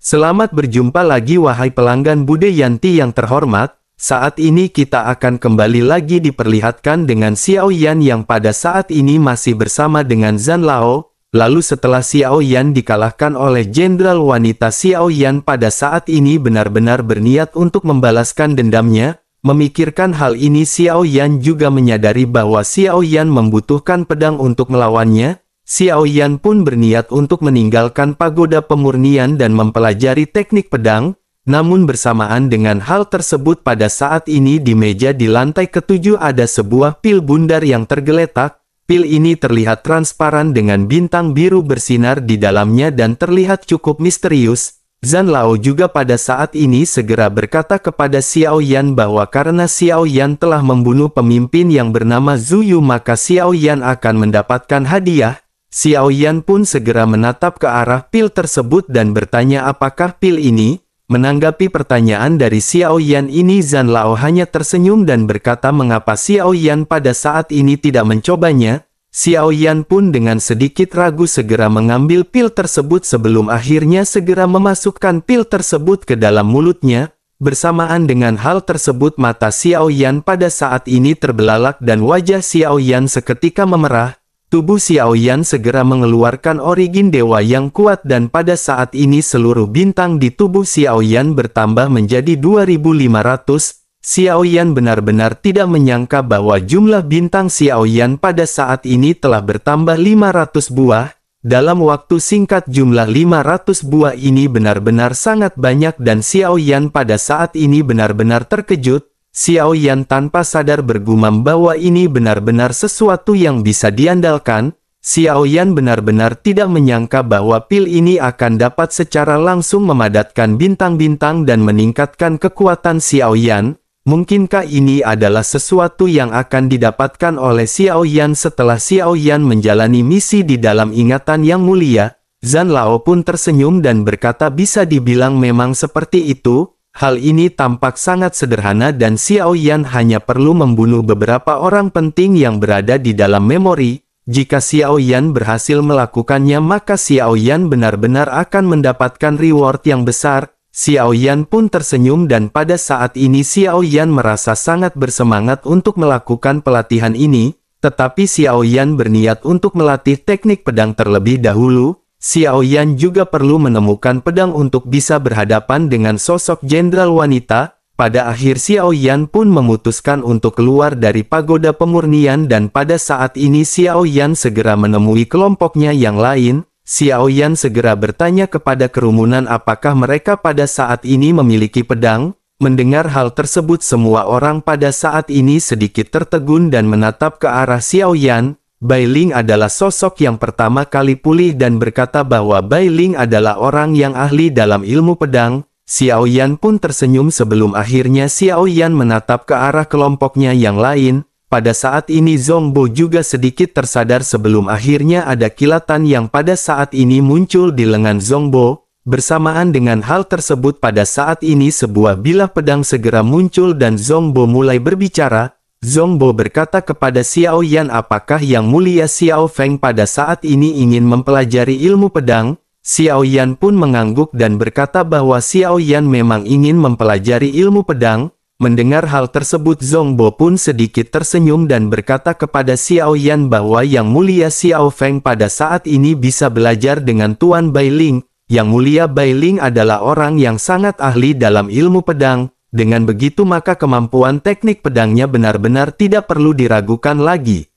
Selamat berjumpa lagi wahai pelanggan Bude Yanti yang terhormat. Saat ini kita akan kembali lagi diperlihatkan dengan Xiao Yan yang pada saat ini masih bersama dengan Zhan Lao. Lalu setelah Xiao Yan dikalahkan oleh Jenderal Wanita, Xiao Yan pada saat ini benar-benar berniat untuk membalaskan dendamnya. Memikirkan hal ini, Xiao Yan juga menyadari bahwa Xiao Yan membutuhkan pedang untuk melawannya. Xiao Yan pun berniat untuk meninggalkan pagoda pemurnian dan mempelajari teknik pedang. Namun bersamaan dengan hal tersebut, pada saat ini di meja di lantai ketujuh ada sebuah pil bundar yang tergeletak. Pil ini terlihat transparan dengan bintang biru bersinar di dalamnya dan terlihat cukup misterius. Zhan Lao juga pada saat ini segera berkata kepada Xiao Yan bahwa karena Xiao Yan telah membunuh pemimpin yang bernama Zhu Yu, maka Xiao Yan akan mendapatkan hadiah. Xiao Yan pun segera menatap ke arah pil tersebut dan bertanya apakah pil ini. Menanggapi pertanyaan dari Xiao Yan ini, Zhan Lao hanya tersenyum dan berkata mengapa Xiao Yan pada saat ini tidak mencobanya. Xiao Yan pun dengan sedikit ragu segera mengambil pil tersebut sebelum akhirnya segera memasukkan pil tersebut ke dalam mulutnya. Bersamaan dengan hal tersebut, mata Xiao Yan pada saat ini terbelalak dan wajah Xiao Yan seketika memerah. Tubuh Xiao Yan segera mengeluarkan origin dewa yang kuat dan pada saat ini seluruh bintang di tubuh Xiao Yan bertambah menjadi 2500. Xiao Yan benar-benar tidak menyangka bahwa jumlah bintang Xiao Yan pada saat ini telah bertambah 500 buah. Dalam waktu singkat jumlah 500 buah ini benar-benar sangat banyak dan Xiao Yan pada saat ini benar-benar terkejut. Xiao Yan tanpa sadar bergumam bahwa ini benar-benar sesuatu yang bisa diandalkan. Xiao Yan benar-benar tidak menyangka bahwa pil ini akan dapat secara langsung memadatkan bintang-bintang dan meningkatkan kekuatan Xiao Yan. Mungkinkah ini adalah sesuatu yang akan didapatkan oleh Xiao Yan setelah Xiao Yan menjalani misi di dalam ingatan yang mulia? Zhan Lao pun tersenyum dan berkata bisa dibilang memang seperti itu. Hal ini tampak sangat sederhana dan Xiao Yan hanya perlu membunuh beberapa orang penting yang berada di dalam memori. Jika Xiao Yan berhasil melakukannya, maka Xiao Yan benar-benar akan mendapatkan reward yang besar. Xiao Yan pun tersenyum dan pada saat ini Xiao Yan merasa sangat bersemangat untuk melakukan pelatihan ini. Tetapi Xiao Yan berniat untuk melatih teknik pedang terlebih dahulu. Xiao Yan juga perlu menemukan pedang untuk bisa berhadapan dengan sosok jenderal wanita. Pada akhir Xiao Yan pun memutuskan untuk keluar dari pagoda pemurnian dan pada saat ini Xiao Yan segera menemui kelompoknya yang lain. Xiao Yan segera bertanya kepada kerumunan apakah mereka pada saat ini memiliki pedang. Mendengar hal tersebut, semua orang pada saat ini sedikit tertegun dan menatap ke arah Xiao Yan. Bai Ling adalah sosok yang pertama kali pulih dan berkata bahwa Bai Ling adalah orang yang ahli dalam ilmu pedang. Xiao Yan pun tersenyum sebelum akhirnya Xiao Yan menatap ke arah kelompoknya yang lain. Pada saat ini Zhongbo juga sedikit tersadar sebelum akhirnya ada kilatan yang pada saat ini muncul di lengan Zhongbo. Bersamaan dengan hal tersebut, pada saat ini sebuah bilah pedang segera muncul dan Zhongbo mulai berbicara. Zhongbo berkata kepada Xiao Yan apakah Yang Mulia Xiao Feng pada saat ini ingin mempelajari ilmu pedang. Xiao Yan pun mengangguk dan berkata bahwa Xiao Yan memang ingin mempelajari ilmu pedang. Mendengar hal tersebut, Zhongbo pun sedikit tersenyum dan berkata kepada Xiao Yan bahwa Yang Mulia Xiao Feng pada saat ini bisa belajar dengan Tuan Bai Ling. Yang Mulia Bai Ling adalah orang yang sangat ahli dalam ilmu pedang. Dengan begitu maka kemampuan teknik pedangnya benar-benar tidak perlu diragukan lagi.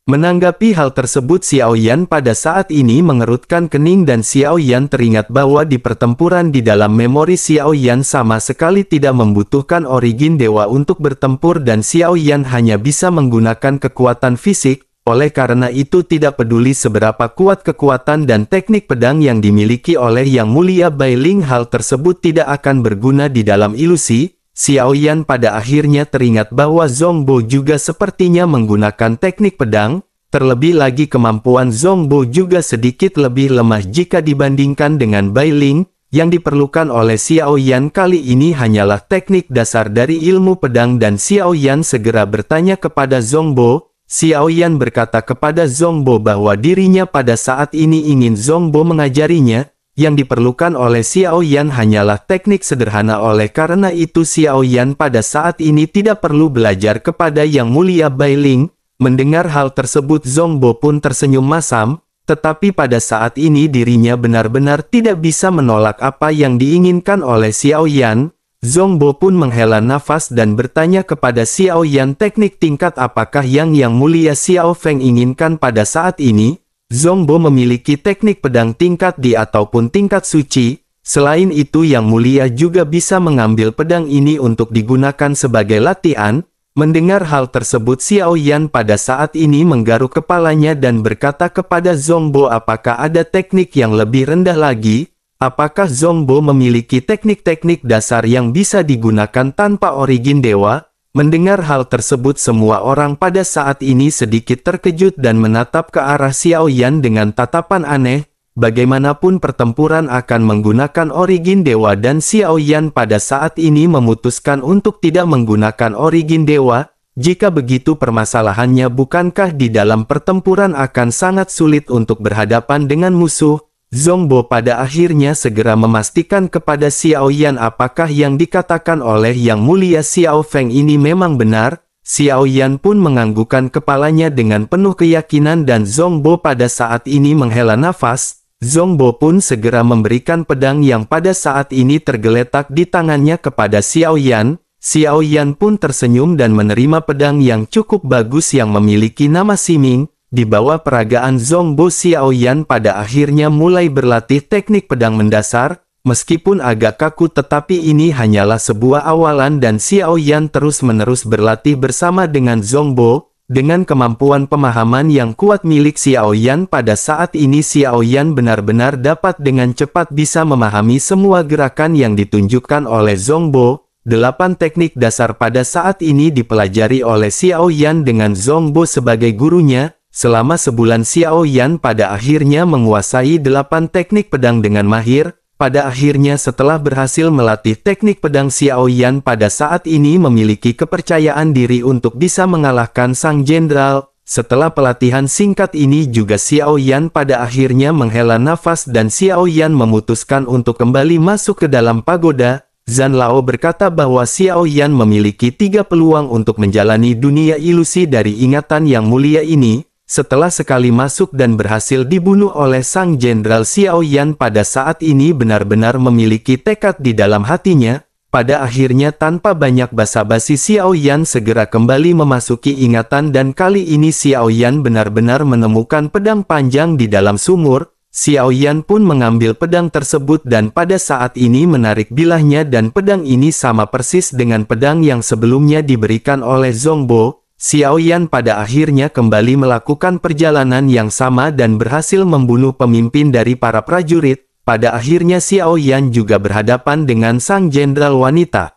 Menanggapi hal tersebut, Xiao Yan pada saat ini mengerutkan kening dan Xiao Yan teringat bahwa di pertempuran di dalam memori Xiao Yan sama sekali tidak membutuhkan origin dewa untuk bertempur dan Xiao Yan hanya bisa menggunakan kekuatan fisik. Oleh karena itu tidak peduli seberapa kuat kekuatan dan teknik pedang yang dimiliki oleh Yang Mulia Bai Ling, hal tersebut tidak akan berguna di dalam ilusi. Xiao Yan pada akhirnya teringat bahwa Zhongbo juga sepertinya menggunakan teknik pedang. Terlebih lagi kemampuan Zhongbo juga sedikit lebih lemah jika dibandingkan dengan Bai Ling. Yang diperlukan oleh Xiao Yan kali ini hanyalah teknik dasar dari ilmu pedang dan Xiao Yan segera bertanya kepada Zhongbo. Xiao Yan berkata kepada Zhongbo bahwa dirinya pada saat ini ingin Zhongbo mengajarinya. yang diperlukan oleh Xiao Yan hanyalah teknik sederhana, oleh karena itu Xiao Yan pada saat ini tidak perlu belajar kepada Yang Mulia Bailing. Mendengar hal tersebut Zhongbo pun tersenyum masam, tetapi pada saat ini dirinya benar-benar tidak bisa menolak apa yang diinginkan oleh Xiao Yan. Zhongbo pun menghela nafas dan bertanya kepada Xiao Yan, teknik tingkat apakah yang Mulia Xiao Feng inginkan pada saat ini? Zhongbo memiliki teknik pedang tingkat D ataupun tingkat suci. Selain itu Yang Mulia juga bisa mengambil pedang ini untuk digunakan sebagai latihan. Mendengar hal tersebut Xiao Yan pada saat ini menggaruk kepalanya dan berkata kepada Zhongbo, apakah ada teknik yang lebih rendah lagi? Apakah Zhongbo memiliki teknik-teknik dasar yang bisa digunakan tanpa origin dewa? Mendengar hal tersebut semua orang pada saat ini sedikit terkejut dan menatap ke arah Xiao Yan dengan tatapan aneh. Bagaimanapun pertempuran akan menggunakan origin dewa dan Xiao Yan pada saat ini memutuskan untuk tidak menggunakan origin dewa. Jika begitu permasalahannya bukankah di dalam pertempuran akan sangat sulit untuk berhadapan dengan musuh? Zhongbo pada akhirnya segera memastikan kepada Xiao Yan apakah yang dikatakan oleh Yang Mulia Xiao Feng ini memang benar. Xiao Yan pun menganggukkan kepalanya dengan penuh keyakinan dan Zhongbo pada saat ini menghela nafas. Zhongbo pun segera memberikan pedang yang pada saat ini tergeletak di tangannya kepada Xiao Yan. Xiao Yan pun tersenyum dan menerima pedang yang cukup bagus yang memiliki nama Siming. Di bawah peragaan Zhongbo, Xiao Yan pada akhirnya mulai berlatih teknik pedang mendasar. Meskipun agak kaku tetapi ini hanyalah sebuah awalan dan Xiao Yan terus-menerus berlatih bersama dengan Zhongbo. Dengan kemampuan pemahaman yang kuat milik Xiao Yan pada saat ini Xiao Yan benar-benar dapat dengan cepat bisa memahami semua gerakan yang ditunjukkan oleh Zhongbo. 8 teknik dasar pada saat ini dipelajari oleh Xiao Yan dengan Zhongbo sebagai gurunya. Selama sebulan Xiao Yan pada akhirnya menguasai 8 teknik pedang dengan mahir. Pada akhirnya setelah berhasil melatih teknik pedang Xiao Yan pada saat ini memiliki kepercayaan diri untuk bisa mengalahkan sang jenderal. Setelah pelatihan singkat ini juga Xiao Yan pada akhirnya menghela nafas dan Xiao Yan memutuskan untuk kembali masuk ke dalam pagoda. Zhan Lao berkata bahwa Xiao Yan memiliki 3 peluang untuk menjalani dunia ilusi dari ingatan yang mulia ini. Setelah sekali masuk dan berhasil dibunuh oleh sang jenderal, Xiao Yan pada saat ini benar-benar memiliki tekad di dalam hatinya. Pada akhirnya tanpa banyak basa-basi Xiao Yan segera kembali memasuki ingatan dan kali ini Xiao Yan benar-benar menemukan pedang panjang di dalam sumur. Xiao Yan pun mengambil pedang tersebut dan pada saat ini menarik bilahnya dan pedang ini sama persis dengan pedang yang sebelumnya diberikan oleh Zhongbo. Xiao Yan pada akhirnya kembali melakukan perjalanan yang sama dan berhasil membunuh pemimpin dari para prajurit. Pada akhirnya Xiao Yan juga berhadapan dengan sang jenderal wanita.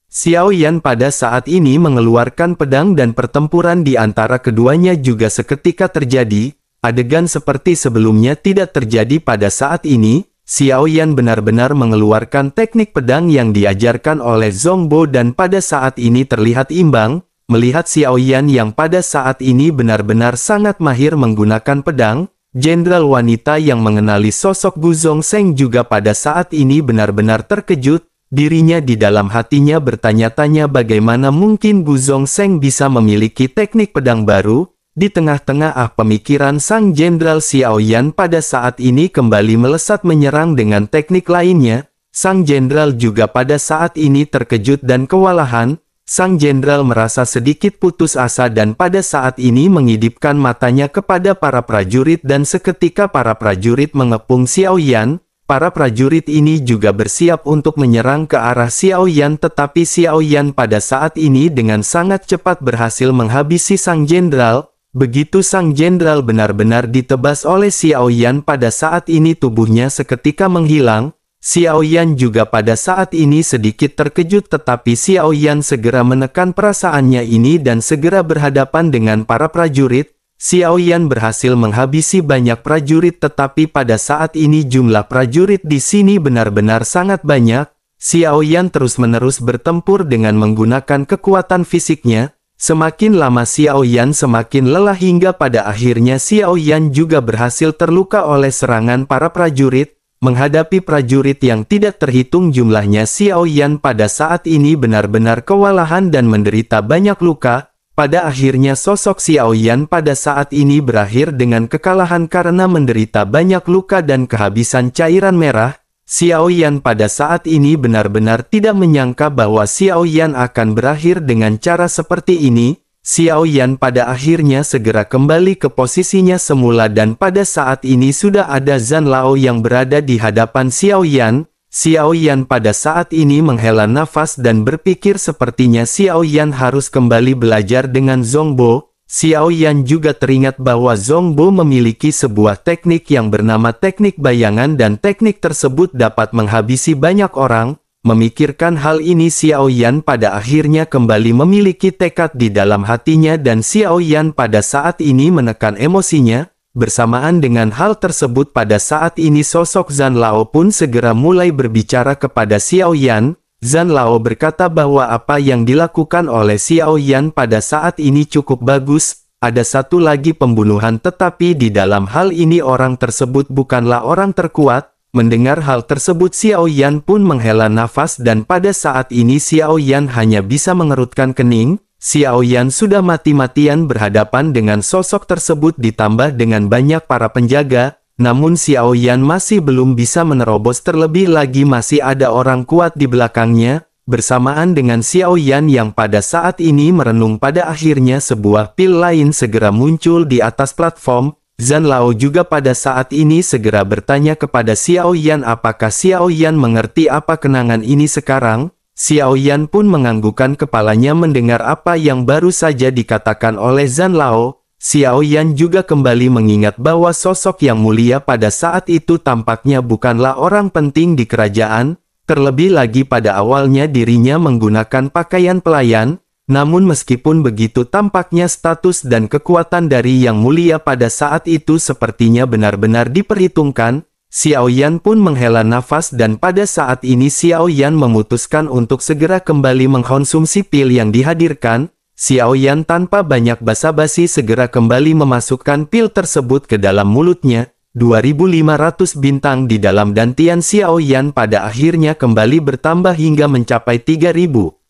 Xiao Yan pada saat ini mengeluarkan pedang dan pertempuran di antara keduanya juga seketika terjadi. Adegan seperti sebelumnya tidak terjadi pada saat ini. Xiao Yan benar-benar mengeluarkan teknik pedang yang diajarkan oleh Zhongbo dan pada saat ini terlihat imbang. Melihat Xiao Yan yang pada saat ini benar-benar sangat mahir menggunakan pedang, jenderal wanita yang mengenali sosok Gu Zhongsheng juga pada saat ini benar-benar terkejut. Dirinya di dalam hatinya bertanya-tanya bagaimana mungkin Gu Zhongsheng bisa memiliki teknik pedang baru. Di tengah-tengah pemikiran sang jenderal, Xiao Yan pada saat ini kembali melesat menyerang dengan teknik lainnya. Sang jenderal juga pada saat ini terkejut dan kewalahan. Sang jenderal merasa sedikit putus asa dan pada saat ini mengidipkan matanya kepada para prajurit dan seketika para prajurit mengepung Xiao Yan. Para prajurit ini juga bersiap untuk menyerang ke arah Xiao Yan tetapi Xiao Yan pada saat ini dengan sangat cepat berhasil menghabisi sang jenderal. Begitu sang jenderal benar-benar ditebas oleh Xiao Yan pada saat ini tubuhnya seketika menghilang. Xiao Yan juga pada saat ini sedikit terkejut tetapi Xiao Yan segera menekan perasaannya ini dan segera berhadapan dengan para prajurit. Xiao Yan berhasil menghabisi banyak prajurit tetapi pada saat ini jumlah prajurit di sini benar-benar sangat banyak. Xiao Yan terus-menerus bertempur dengan menggunakan kekuatan fisiknya. Semakin lama Xiao Yan semakin lelah hingga pada akhirnya Xiao Yan juga berhasil terluka oleh serangan para prajurit. Menghadapi prajurit yang tidak terhitung jumlahnya, Xiao Yan pada saat ini benar-benar kewalahan dan menderita banyak luka. Pada akhirnya sosok Xiao Yan pada saat ini berakhir dengan kekalahan karena menderita banyak luka dan kehabisan cairan merah. Xiao Yan pada saat ini benar-benar tidak menyangka bahwa Xiao Yan akan berakhir dengan cara seperti ini. Xiao Yan pada akhirnya segera kembali ke posisinya semula dan pada saat ini sudah ada Zhan Lao yang berada di hadapan Xiao Yan. Xiao Yan pada saat ini menghela nafas dan berpikir sepertinya Xiao Yan harus kembali belajar dengan Zhongbo. Xiao Yan juga teringat bahwa Zhongbo memiliki sebuah teknik yang bernama teknik bayangan dan teknik tersebut dapat menghabisi banyak orang. Memikirkan hal ini, Xiao Yan pada akhirnya kembali memiliki tekad di dalam hatinya dan Xiao Yan pada saat ini menekan emosinya. Bersamaan dengan hal tersebut pada saat ini sosok Zhan Lao pun segera mulai berbicara kepada Xiao Yan. Zhan Lao berkata bahwa apa yang dilakukan oleh Xiao Yan pada saat ini cukup bagus. Ada satu lagi pembunuhan tetapi di dalam hal ini orang tersebut bukanlah orang terkuat. Mendengar hal tersebut Xiao Yan pun menghela nafas dan pada saat ini Xiao Yan hanya bisa mengerutkan kening. Xiao Yan sudah mati-matian berhadapan dengan sosok tersebut ditambah dengan banyak para penjaga. Namun Xiao Yan masih belum bisa menerobos, terlebih lagi masih ada orang kuat di belakangnya. Bersamaan dengan Xiao Yan yang pada saat ini merenung, pada akhirnya sebuah pil lain segera muncul di atas platform. Zhan Lao juga pada saat ini segera bertanya kepada Xiao Yan apakah Xiao Yan mengerti apa kenangan ini sekarang. Xiao Yan pun menganggukkan kepalanya mendengar apa yang baru saja dikatakan oleh Zhan Lao. Xiao Yan juga kembali mengingat bahwa sosok yang mulia pada saat itu tampaknya bukanlah orang penting di kerajaan. Terlebih lagi pada awalnya dirinya menggunakan pakaian pelayan. Namun meskipun begitu tampaknya status dan kekuatan dari Yang Mulia pada saat itu sepertinya benar-benar diperhitungkan. Xiao Yan pun menghela nafas dan pada saat ini Xiao Yan memutuskan untuk segera kembali mengkonsumsi pil yang dihadirkan. Xiao Yan tanpa banyak basa-basi segera kembali memasukkan pil tersebut ke dalam mulutnya. 2500 bintang di dalam dantian Xiao Yan pada akhirnya kembali bertambah hingga mencapai 3000.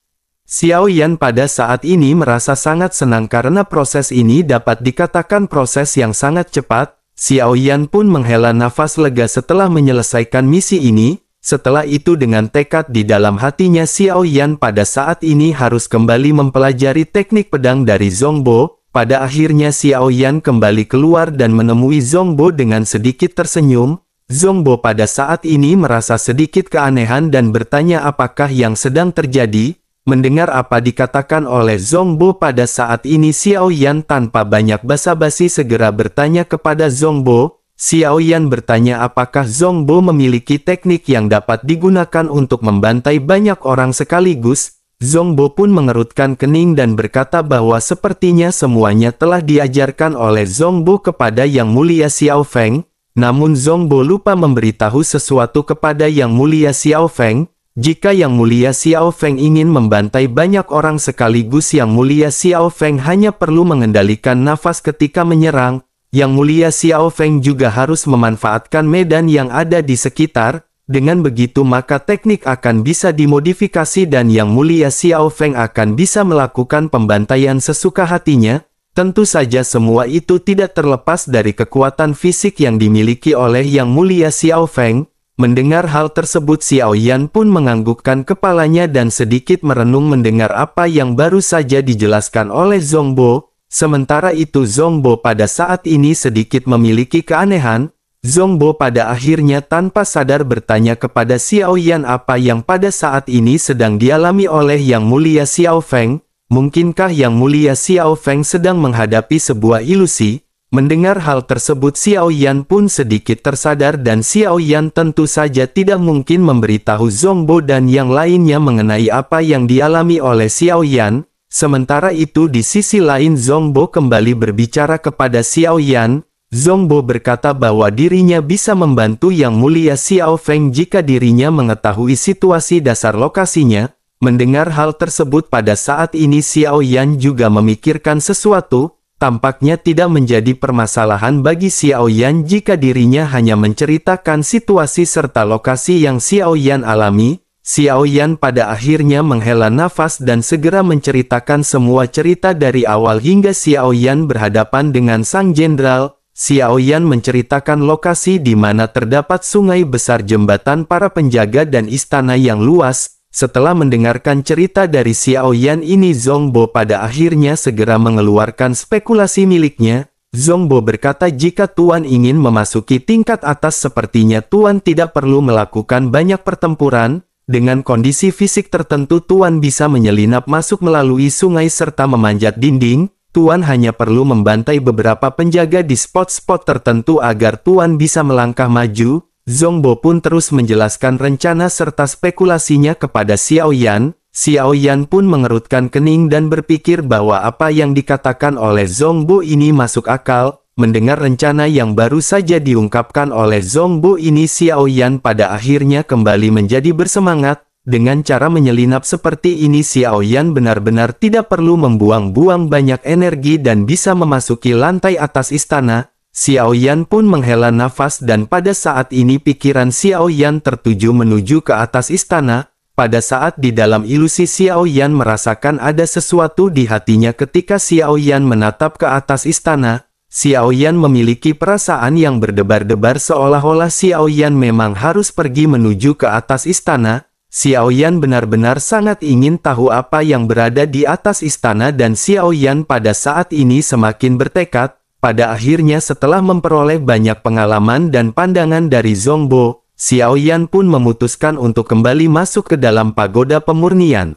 Xiao Yan pada saat ini merasa sangat senang karena proses ini dapat dikatakan proses yang sangat cepat. Xiao Yan pun menghela nafas lega setelah menyelesaikan misi ini. Setelah itu dengan tekad di dalam hatinya Xiao Yan pada saat ini harus kembali mempelajari teknik pedang dari Zhongbo. Pada akhirnya Xiao Yan kembali keluar dan menemui Zhongbo dengan sedikit tersenyum. Zhongbo pada saat ini merasa sedikit keanehan dan bertanya apakah yang sedang terjadi. Mendengar apa dikatakan oleh Zhongbo pada saat ini Xiao Yan tanpa banyak basa-basi segera bertanya kepada Zhongbo. Xiao Yan bertanya apakah Zhongbo memiliki teknik yang dapat digunakan untuk membantai banyak orang sekaligus. Zhongbo pun mengerutkan kening dan berkata bahwa sepertinya semuanya telah diajarkan oleh Zhongbo kepada Yang Mulia Xiao Feng. Namun Zhongbo lupa memberitahu sesuatu kepada Yang Mulia Xiao Feng. Jika Yang Mulia Xiao Feng ingin membantai banyak orang sekaligus, Yang Mulia Xiao Feng hanya perlu mengendalikan nafas ketika menyerang. Yang Mulia Xiao Feng juga harus memanfaatkan medan yang ada di sekitar. Dengan begitu maka teknik akan bisa dimodifikasi dan Yang Mulia Xiao Feng akan bisa melakukan pembantaian sesuka hatinya. Tentu saja semua itu tidak terlepas dari kekuatan fisik yang dimiliki oleh Yang Mulia Xiao Feng. Mendengar hal tersebut Xiao Yan pun menganggukkan kepalanya dan sedikit merenung mendengar apa yang baru saja dijelaskan oleh Zhongbo. Sementara itu Zhongbo pada saat ini sedikit memiliki keanehan. Zhongbo pada akhirnya tanpa sadar bertanya kepada Xiao Yan apa yang pada saat ini sedang dialami oleh Yang Mulia Xiao Feng. Mungkinkah Yang Mulia Xiao Feng sedang menghadapi sebuah ilusi? Mendengar hal tersebut Xiao Yan pun sedikit tersadar dan Xiao Yan tentu saja tidak mungkin memberitahu Zhongbo dan yang lainnya mengenai apa yang dialami oleh Xiao Yan. Sementara itu di sisi lain Zhongbo kembali berbicara kepada Xiao Yan. Zhongbo berkata bahwa dirinya bisa membantu Yang Mulia Xiao Feng jika dirinya mengetahui situasi dasar lokasinya. Mendengar hal tersebut pada saat ini Xiao Yan juga memikirkan sesuatu. tampaknya tidak menjadi permasalahan bagi Xiao Yan jika dirinya hanya menceritakan situasi serta lokasi yang Xiao Yan alami. Xiao Yan pada akhirnya menghela nafas dan segera menceritakan semua cerita dari awal hingga Xiao Yan berhadapan dengan sang jenderal. Xiao Yan menceritakan lokasi di mana terdapat sungai besar, jembatan para penjaga dan istana yang luas. Setelah mendengarkan cerita dari Xiao Yan ini, Zhongbo pada akhirnya segera mengeluarkan spekulasi miliknya. Zhongbo berkata, jika Tuan ingin memasuki tingkat atas sepertinya Tuan tidak perlu melakukan banyak pertempuran. Dengan kondisi fisik tertentu Tuan bisa menyelinap masuk melalui sungai serta memanjat dinding. Tuan hanya perlu membantai beberapa penjaga di spot-spot tertentu agar Tuan bisa melangkah maju. Zhongbo pun terus menjelaskan rencana serta spekulasinya kepada Xiao Yan. Xiao Yan pun mengerutkan kening dan berpikir bahwa apa yang dikatakan oleh Zhongbo ini masuk akal. Mendengar rencana yang baru saja diungkapkan oleh Zhongbo ini, Xiao Yan pada akhirnya kembali menjadi bersemangat. Dengan cara menyelinap seperti ini, Xiao Yan benar-benar tidak perlu membuang-buang banyak energi dan bisa memasuki lantai atas istana. Xiao Yan pun menghela nafas dan pada saat ini pikiran Xiao Yan tertuju menuju ke atas istana. Pada saat di dalam ilusi, Xiao Yan merasakan ada sesuatu di hatinya ketika Xiao Yan menatap ke atas istana. Xiao Yan memiliki perasaan yang berdebar-debar seolah-olah Xiao Yan memang harus pergi menuju ke atas istana. Xiao Yan benar-benar sangat ingin tahu apa yang berada di atas istana dan Xiao Yan pada saat ini semakin bertekad. Pada akhirnya setelah memperoleh banyak pengalaman dan pandangan dari Zhongbo, Xiao Yan pun memutuskan untuk kembali masuk ke dalam pagoda pemurnian.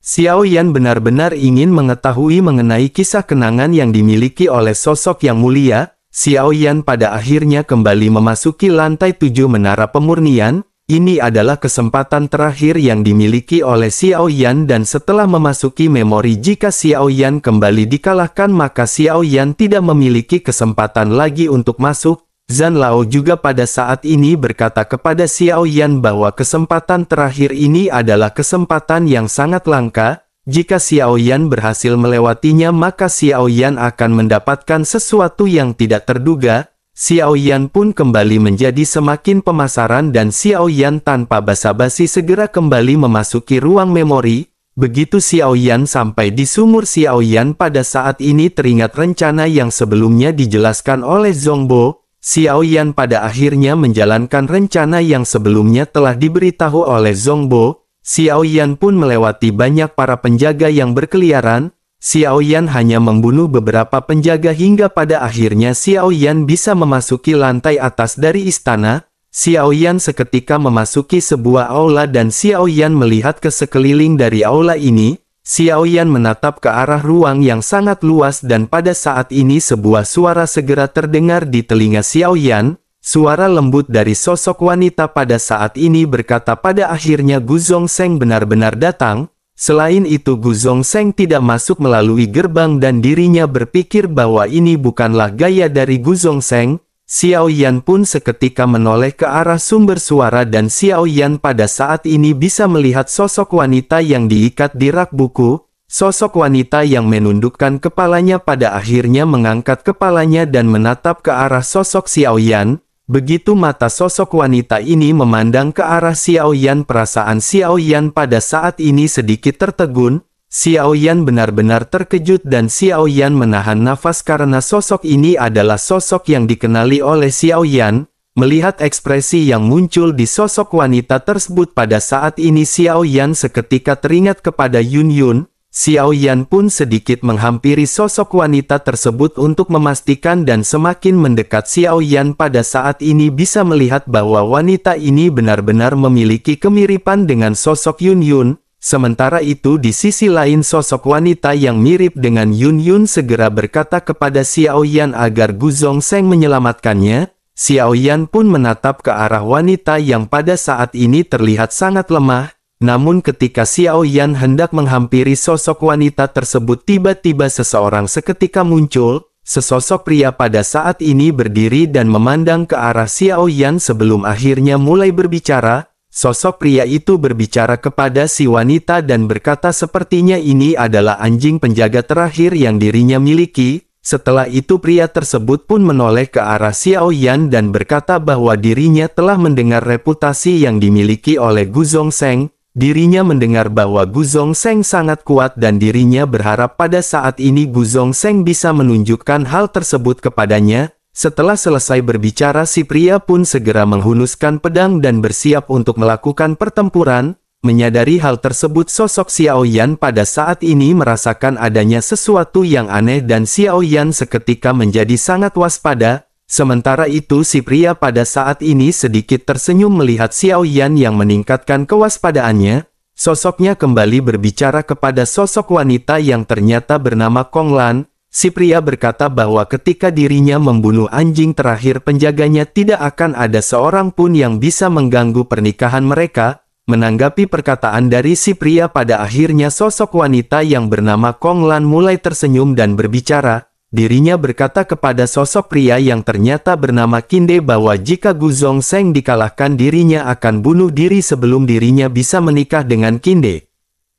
Xiao Yan benar-benar ingin mengetahui mengenai kisah kenangan yang dimiliki oleh sosok yang mulia. Xiao Yan pada akhirnya kembali memasuki lantai 7 menara pemurnian. Ini adalah kesempatan terakhir yang dimiliki oleh Xiao Yan dan setelah memasuki memori, jika Xiao Yan kembali dikalahkan maka Xiao Yan tidak memiliki kesempatan lagi untuk masuk. Zhan Lao juga pada saat ini berkata kepada Xiao Yan bahwa kesempatan terakhir ini adalah kesempatan yang sangat langka. Jika Xiao Yan berhasil melewatinya maka Xiao Yan akan mendapatkan sesuatu yang tidak terduga. Xiao Yan pun kembali menjadi semakin penasaran dan Xiao Yan tanpa basa-basi segera kembali memasuki ruang memori. Begitu Xiao Yan sampai di sumur, Xiao Yan pada saat ini teringat rencana yang sebelumnya dijelaskan oleh Zhongbo. Xiao Yan pada akhirnya menjalankan rencana yang sebelumnya telah diberitahu oleh Zhongbo. Xiao Yan pun melewati banyak para penjaga yang berkeliaran. Xiao Yan hanya membunuh beberapa penjaga hingga pada akhirnya Xiao Yan bisa memasuki lantai atas dari istana. Xiao Yan seketika memasuki sebuah aula dan Xiao Yan melihat ke sekeliling dari aula ini. Xiao Yan menatap ke arah ruang yang sangat luas dan pada saat ini sebuah suara segera terdengar di telinga Xiao Yan. Suara lembut dari sosok wanita pada saat ini berkata, pada akhirnya Gu Zhongsheng benar-benar datang. Selain itu Gu Zhongsheng tidak masuk melalui gerbang dan dirinya berpikir bahwa ini bukanlah gaya dari Gu Zhongsheng. Xiao Yan pun seketika menoleh ke arah sumber suara dan Xiao Yan pada saat ini bisa melihat sosok wanita yang diikat di rak buku. Sosok wanita yang menundukkan kepalanya pada akhirnya mengangkat kepalanya dan menatap ke arah sosok Xiao Yan. Begitu mata sosok wanita ini memandang ke arah Xiao Yan, perasaan Xiao Yan pada saat ini sedikit tertegun. Xiao Yan benar-benar terkejut dan Xiao Yan menahan nafas karena sosok ini adalah sosok yang dikenali oleh Xiao Yan. Melihat ekspresi yang muncul di sosok wanita tersebut pada saat ini, Xiao Yan seketika teringat kepada Yun Yun. Xiao Yan pun sedikit menghampiri sosok wanita tersebut untuk memastikan dan semakin mendekat. Xiao Yan pada saat ini bisa melihat bahwa wanita ini benar-benar memiliki kemiripan dengan sosok Yun Yun. Sementara itu di sisi lain sosok wanita yang mirip dengan Yun Yun segera berkata kepada Xiao Yan agar Gu Zhongsheng menyelamatkannya. Xiao Yan pun menatap ke arah wanita yang pada saat ini terlihat sangat lemah. Namun ketika Xiao Yan hendak menghampiri sosok wanita tersebut, tiba-tiba seseorang seketika muncul. Sesosok pria pada saat ini berdiri dan memandang ke arah Xiao Yan sebelum akhirnya mulai berbicara. Sosok pria itu berbicara kepada si wanita dan berkata sepertinya ini adalah anjing penjaga terakhir yang dirinya miliki. Setelah itu pria tersebut pun menoleh ke arah Xiao Yan dan berkata bahwa dirinya telah mendengar reputasi yang dimiliki oleh Gu Zongsheng. Dirinya mendengar bahwa Gu Zongsheng sangat kuat dan dirinya berharap pada saat ini Gu Zongsheng bisa menunjukkan hal tersebut kepadanya. Setelah selesai berbicara si pria pun segera menghunuskan pedang dan bersiap untuk melakukan pertempuran. Menyadari hal tersebut sosok Xiao Yan pada saat ini merasakan adanya sesuatu yang aneh dan Xiao Yan seketika menjadi sangat waspada. Sementara itu si pria pada saat ini sedikit tersenyum melihat Xiao Yan yang meningkatkan kewaspadaannya. Sosoknya kembali berbicara kepada sosok wanita yang ternyata bernama Kong Lan. Si pria berkata bahwa ketika dirinya membunuh anjing terakhir penjaganya tidak akan ada seorang pun yang bisa mengganggu pernikahan mereka. Menanggapi perkataan dari si pria pada akhirnya sosok wanita yang bernama Kong Lan mulai tersenyum dan berbicara. Dirinya berkata kepada sosok pria yang ternyata bernama Qinde bahwa jika Gu Zongsheng dikalahkan dirinya akan bunuh diri sebelum dirinya bisa menikah dengan Qinde.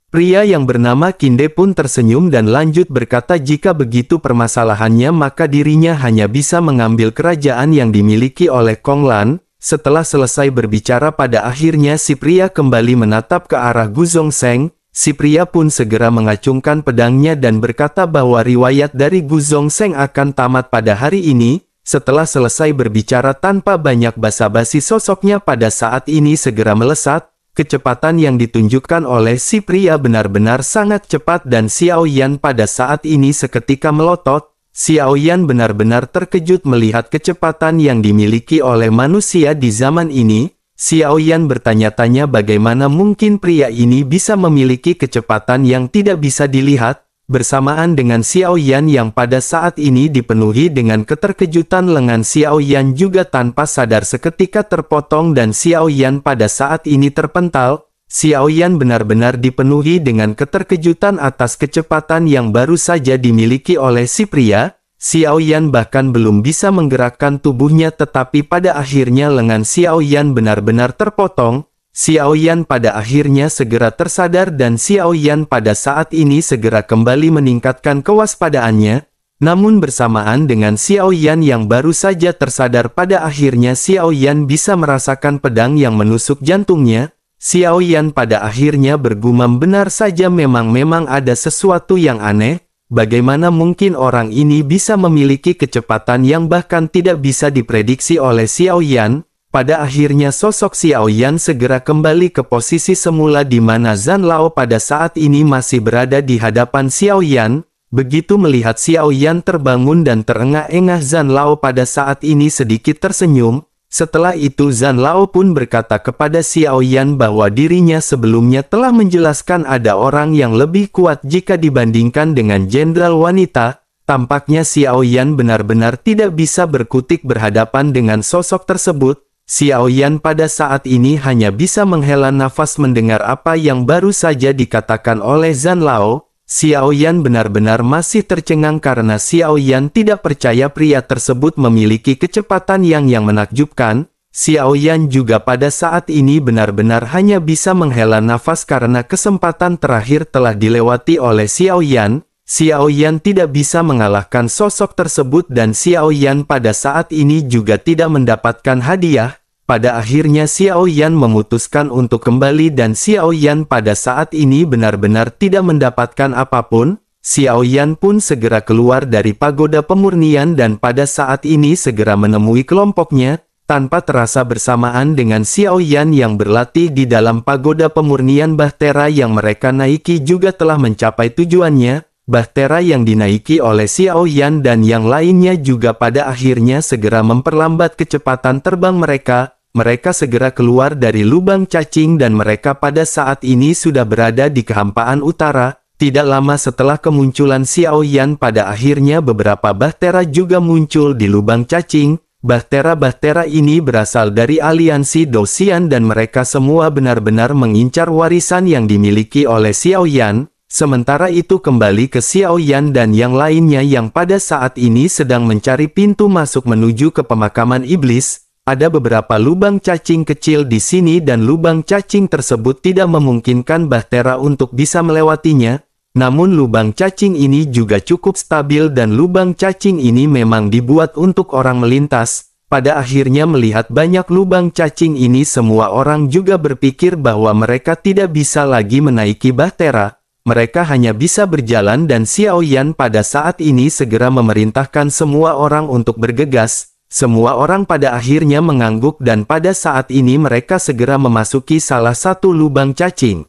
Pria yang bernama Qinde pun tersenyum dan lanjut berkata jika begitu permasalahannya maka dirinya hanya bisa mengambil kerajaan yang dimiliki oleh Kong Lan. Setelah selesai berbicara pada akhirnya si pria kembali menatap ke arah Gu Zongsheng. Si pria pun segera mengacungkan pedangnya dan berkata bahwa riwayat dari Gu Zongsheng akan tamat pada hari ini. Setelah selesai berbicara tanpa banyak basa-basi sosoknya pada saat ini segera melesat. Kecepatan yang ditunjukkan oleh si pria benar-benar sangat cepat dan Xiao Yan pada saat ini seketika melotot. Xiao Yan benar-benar terkejut melihat kecepatan yang dimiliki oleh manusia di zaman ini. Xiao Yan bertanya-tanya bagaimana mungkin pria ini bisa memiliki kecepatan yang tidak bisa dilihat. Bersamaan dengan Xiao Yan yang pada saat ini dipenuhi dengan keterkejutan lengan Xiao Yan juga tanpa sadar seketika terpotong dan Xiao Yan pada saat ini terpental. Xiao Yan benar-benar dipenuhi dengan keterkejutan atas kecepatan yang baru saja dimiliki oleh si pria. Xiao Yan bahkan belum bisa menggerakkan tubuhnya tetapi pada akhirnya lengan Xiao Yan benar-benar terpotong. Xiao Yan pada akhirnya segera tersadar dan Xiao Yan pada saat ini segera kembali meningkatkan kewaspadaannya. Namun bersamaan dengan Xiao Yan yang baru saja tersadar pada akhirnya Xiao Yan bisa merasakan pedang yang menusuk jantungnya. Xiao Yan pada akhirnya bergumam benar saja memang ada sesuatu yang aneh, bagaimana mungkin orang ini bisa memiliki kecepatan yang bahkan tidak bisa diprediksi oleh Xiao Yan. Pada akhirnya sosok Xiao Yan segera kembali ke posisi semula di mana Zhan Lao pada saat ini masih berada di hadapan Xiao Yan. Begitu melihat Xiao Yan terbangun dan terengah-engah Zhan Lao pada saat ini sedikit tersenyum. Setelah itu Zhan Lao pun berkata kepada Xiao Yan bahwa dirinya sebelumnya telah menjelaskan ada orang yang lebih kuat jika dibandingkan dengan jenderal wanita. Tampaknya Xiao Yan benar-benar tidak bisa berkutik berhadapan dengan sosok tersebut. Xiao Yan pada saat ini hanya bisa menghela nafas mendengar apa yang baru saja dikatakan oleh Zhan Lao. Xiao Yan benar-benar masih tercengang karena Xiao Yan tidak percaya pria tersebut memiliki kecepatan yang menakjubkan. Xiao Yan juga pada saat ini benar-benar hanya bisa menghela nafas karena kesempatan terakhir telah dilewati oleh Xiao Yan. Xiao Yan tidak bisa mengalahkan sosok tersebut dan Xiao Yan pada saat ini juga tidak mendapatkan hadiah. Pada akhirnya Xiao Yan memutuskan untuk kembali dan Xiao Yan pada saat ini benar-benar tidak mendapatkan apapun. Xiao Yan pun segera keluar dari pagoda pemurnian dan pada saat ini segera menemui kelompoknya. Tanpa terasa bersamaan dengan Xiao Yan yang berlatih di dalam pagoda pemurnian Bahtera yang mereka naiki juga telah mencapai tujuannya. Bahtera yang dinaiki oleh Xiao Yan dan yang lainnya juga pada akhirnya segera memperlambat kecepatan terbang mereka. Mereka segera keluar dari lubang cacing dan mereka pada saat ini sudah berada di kehampaan utara. Tidak lama setelah kemunculan Xiao Yan pada akhirnya beberapa Bahtera juga muncul di lubang cacing. Bahtera-bahtera ini berasal dari aliansi Dosian dan mereka semua benar-benar mengincar warisan yang dimiliki oleh Xiao Yan. Sementara itu kembali ke Xiao Yan dan yang lainnya yang pada saat ini sedang mencari pintu masuk menuju ke pemakaman iblis. Ada beberapa lubang cacing kecil di sini dan lubang cacing tersebut tidak memungkinkan Bahtera untuk bisa melewatinya. Namun lubang cacing ini juga cukup stabil dan lubang cacing ini memang dibuat untuk orang melintas. Pada akhirnya melihat banyak lubang cacing ini semua orang juga berpikir bahwa mereka tidak bisa lagi menaiki bahtera. Mereka hanya bisa berjalan dan Xiao Yan pada saat ini segera memerintahkan semua orang untuk bergegas. Semua orang pada akhirnya mengangguk dan pada saat ini mereka segera memasuki salah satu lubang cacing.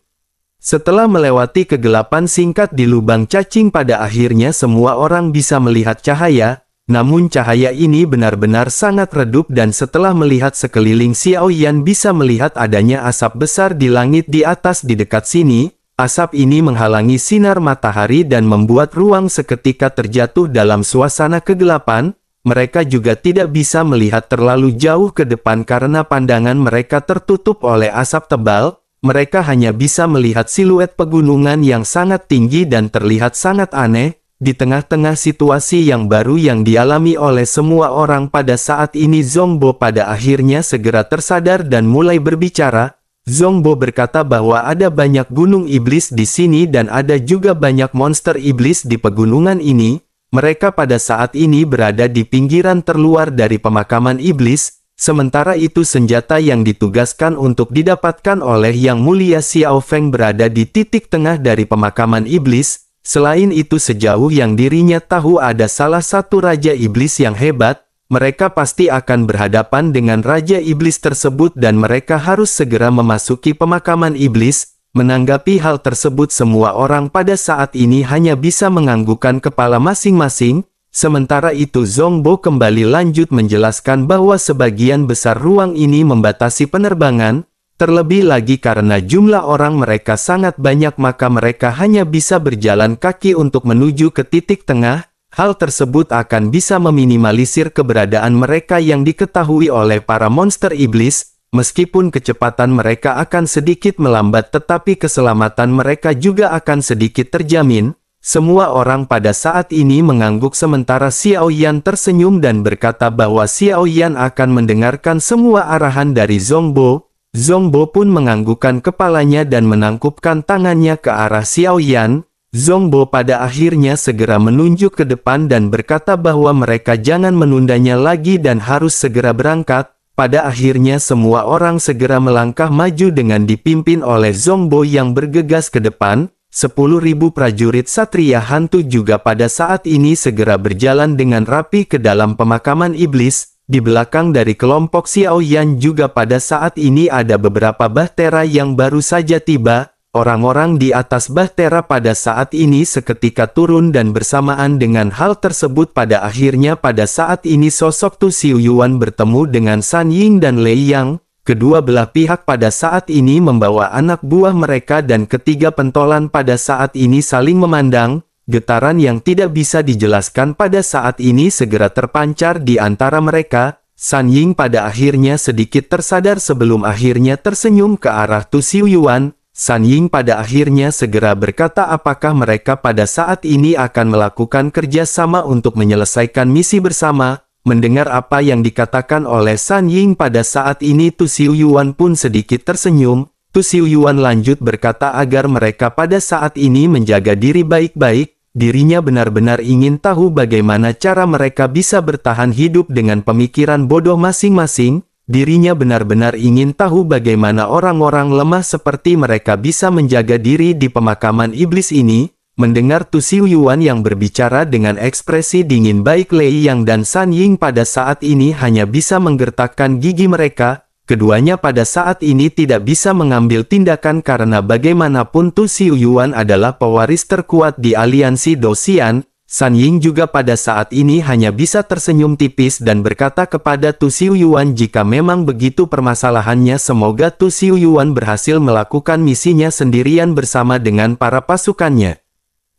Setelah melewati kegelapan singkat di lubang cacing pada akhirnya semua orang bisa melihat cahaya, namun cahaya ini benar-benar sangat redup dan setelah melihat sekeliling Xiao Yan bisa melihat adanya asap besar di langit di atas di dekat sini. Asap ini menghalangi sinar matahari dan membuat ruang seketika terjatuh dalam suasana kegelapan. Mereka juga tidak bisa melihat terlalu jauh ke depan karena pandangan mereka tertutup oleh asap tebal. Mereka hanya bisa melihat siluet pegunungan yang sangat tinggi dan terlihat sangat aneh. Di tengah-tengah situasi yang baru yang dialami oleh semua orang pada saat ini Zhongbo pada akhirnya segera tersadar dan mulai berbicara. Zhongbo berkata bahwa ada banyak gunung iblis di sini dan ada juga banyak monster iblis di pegunungan ini. Mereka pada saat ini berada di pinggiran terluar dari pemakaman iblis. Sementara itu senjata yang ditugaskan untuk didapatkan oleh Yang Mulia Xiao Feng berada di titik tengah dari pemakaman iblis. Selain itu sejauh yang dirinya tahu ada salah satu Raja Iblis yang hebat, mereka pasti akan berhadapan dengan Raja Iblis tersebut dan mereka harus segera memasuki pemakaman iblis. Menanggapi hal tersebut semua orang pada saat ini hanya bisa menganggukkan kepala masing-masing. Sementara itu Zhongbo kembali lanjut menjelaskan bahwa sebagian besar ruang ini membatasi penerbangan, terlebih lagi karena jumlah orang mereka sangat banyak maka mereka hanya bisa berjalan kaki untuk menuju ke titik tengah. Hal tersebut akan bisa meminimalisir keberadaan mereka yang diketahui oleh para monster iblis. Meskipun kecepatan mereka akan sedikit melambat tetapi keselamatan mereka juga akan sedikit terjamin. Semua orang pada saat ini mengangguk sementara Xiao Yan tersenyum dan berkata bahwa Xiao Yan akan mendengarkan semua arahan dari Zhongbo. Zhongbo pun menganggukkan kepalanya dan menangkupkan tangannya ke arah Xiao Yan. Zhongbo pada akhirnya segera menunjuk ke depan dan berkata bahwa mereka jangan menundanya lagi dan harus segera berangkat. Pada akhirnya semua orang segera melangkah maju dengan dipimpin oleh Zhongbo yang bergegas ke depan. 10.000 prajurit Satria Hantu juga pada saat ini segera berjalan dengan rapi ke dalam pemakaman iblis. Di belakang dari kelompok Xiao Yan juga pada saat ini ada beberapa bahtera yang baru saja tiba. Orang-orang di atas bahtera pada saat ini seketika turun dan bersamaan dengan hal tersebut pada akhirnya pada saat ini sosok Tu Xiuyuan bertemu dengan San Ying dan Lei Yang. Kedua belah pihak pada saat ini membawa anak buah mereka dan ketiga pentolan pada saat ini saling memandang. Getaran yang tidak bisa dijelaskan pada saat ini segera terpancar di antara mereka. San Ying pada akhirnya sedikit tersadar sebelum akhirnya tersenyum ke arah Tu Xiuyuan. San Ying pada akhirnya segera berkata apakah mereka pada saat ini akan melakukan kerjasama untuk menyelesaikan misi bersama. Mendengar apa yang dikatakan oleh San Ying pada saat ini Tu Xiuyuan pun sedikit tersenyum. Tu Xiuyuan lanjut berkata agar mereka pada saat ini menjaga diri baik-baik. Dirinya benar-benar ingin tahu bagaimana cara mereka bisa bertahan hidup dengan pemikiran bodoh masing-masing. Dirinya benar-benar ingin tahu bagaimana orang-orang lemah seperti mereka bisa menjaga diri di pemakaman iblis ini. Mendengar Tu Xiuyuan yang berbicara dengan ekspresi dingin baik Lei Yang dan San Ying pada saat ini hanya bisa menggertakkan gigi mereka. Keduanya pada saat ini tidak bisa mengambil tindakan karena bagaimanapun Tu Xiuyuan adalah pewaris terkuat di aliansi Dosian. San Ying juga pada saat ini hanya bisa tersenyum tipis dan berkata kepada Tu Xiuyuan jika memang begitu permasalahannya semoga Tu Xiuyuan berhasil melakukan misinya sendirian bersama dengan para pasukannya.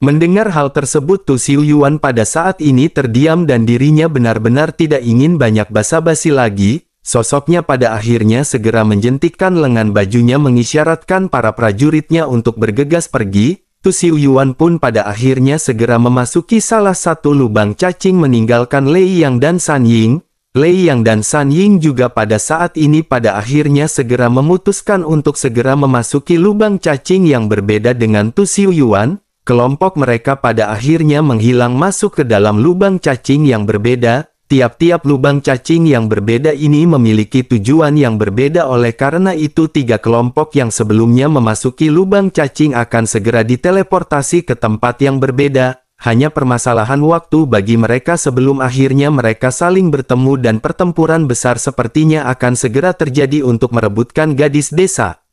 Mendengar hal tersebut Tu Xiuyuan pada saat ini terdiam dan dirinya benar-benar tidak ingin banyak basa-basi lagi. Sosoknya pada akhirnya segera menjentikkan lengan bajunya mengisyaratkan para prajuritnya untuk bergegas pergi. Tu Xiuyuan pun pada akhirnya segera memasuki salah satu lubang cacing meninggalkan Lei Yang dan San Ying. Lei Yang dan San Ying juga pada saat ini pada akhirnya segera memutuskan untuk segera memasuki lubang cacing yang berbeda dengan Tu Xiuyuan. kelompok mereka pada akhirnya menghilang masuk ke dalam lubang cacing yang berbeda. Tiap-tiap lubang cacing yang berbeda ini memiliki tujuan yang berbeda, oleh karena itu tiga kelompok yang sebelumnya memasuki lubang cacing akan segera diteleportasi ke tempat yang berbeda. Hanya permasalahan waktu bagi mereka sebelum akhirnya mereka saling bertemu dan pertempuran besar sepertinya akan segera terjadi untuk merebutkan gadis desa.